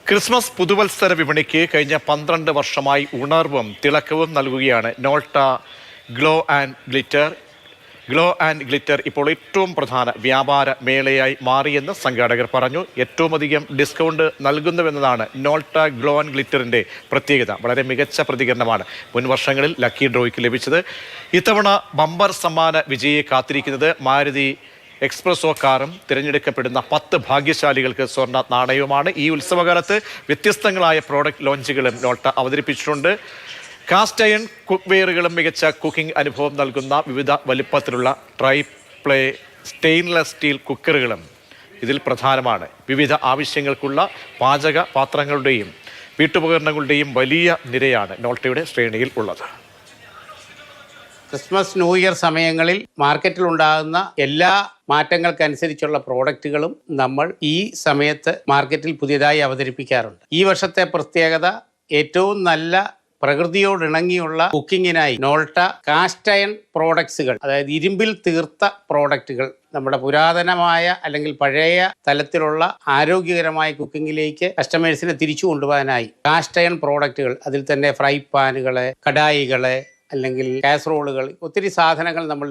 Christmas പുതുവത്സര വിപണിക്ക് കഴിഞ്ഞ 12 വർഷമായി ഉണർവും തിളക്കവും നൽകുകയാണ് നോൾട്ട glow and glitter. Glow and glitter ഇപ്പോൾ ഏറ്റവും പ്രധാന വ്യാപാര മേളയായി മാറിയെന്ന് സംഘാടകർ പറഞ്ഞു. ഏറ്റവും അധികം ഡിസ്കൗണ്ട് നൽകുന്നുവെന്നതാണ് നോൾട്ട ഗ്ലോ ആൻഡ് ഗ്ലിറ്ററിൻ്റെ പ്രത്യേകത. വളരെ മികച്ച പ്രതികരണമാണ് മുൻ വർഷങ്ങളിൽ ലക്കി ഡ്രോയ്ക്ക് ലഭിച്ചത്. ഇത്തവണ ബമ്പർ സമ്മാന വിജയിയെ കാത്തിരിക്കുന്നത് മാരുതി എക്സ്പ്രസോ കാറും തിരഞ്ഞെടുക്കപ്പെടുന്ന 10 ഭാഗ്യശാലികൾക്ക് സ്വർണ്ണ നാണയവുമാണ്. ഈ ഉത്സവകാലത്ത് വ്യത്യസ്തങ്ങളായ പ്രോഡക്റ്റ് ലോഞ്ചുകളും നോൾട്ട അവതരിപ്പിച്ചിട്ടുണ്ട്. കാസ്റ്റ് അയൺ കുക്ക് വെയറുകളും മികച്ച കുക്കിംഗ് അനുഭവം നൽകുന്ന വിവിധ വലിപ്പത്തിലുള്ള ട്രൈപ്ലേ സ്റ്റെയിൻലെസ് സ്റ്റീൽ കുക്കറുകളും ഇതിൽ പ്രധാനമാണ്. വിവിധ ആവശ്യങ്ങൾക്കുള്ള പാചക പാത്രങ്ങളുടെയും വീട്ടുപകരണങ്ങളുടെയും വലിയ നിരയാണ് നോൾട്ടയുടെ ശ്രേണിയിൽ ഉള്ളത്. ക്രിസ്മസ് ന്യൂ ഇയർ സമയങ്ങളിൽ മാർക്കറ്റിൽ ഉണ്ടാകുന്ന എല്ലാ മാറ്റങ്ങൾക്കനുസരിച്ചുള്ള പ്രോഡക്റ്റുകളും നമ്മൾ ഈ സമയത്ത് മാർക്കറ്റിൽ പുതിയതായി അവതരിപ്പിക്കാറുണ്ട്. ഈ വർഷത്തെ പ്രത്യേകത ഏറ്റവും നല്ല പ്രകൃതിയോടിണങ്ങിയുള്ള കുക്കിങ്ങിനായി നോൾട്ട കാസ്റ്റ് അയൺ പ്രോഡക്ട്സുകൾ, അതായത് ഇരുമ്പിൽ തീർത്ത പ്രോഡക്റ്റുകൾ, നമ്മുടെ പുരാതനമായ അല്ലെങ്കിൽ പഴയ തലത്തിലുള്ള ആരോഗ്യകരമായ കുക്കിങ്ങിലേക്ക് കസ്റ്റമേഴ്സിനെ തിരിച്ചു കൊണ്ടുപോകാനായി കാസ്റ്റ് അയൺ പ്രോഡക്റ്റുകൾ, അതിൽ തന്നെ ഫ്രൈ പാനുകള്, കടായികള്, അല്ലെങ്കിൽ കാസറോളുകൾ, ഒത്തിരി സാധനങ്ങൾ നമ്മൾ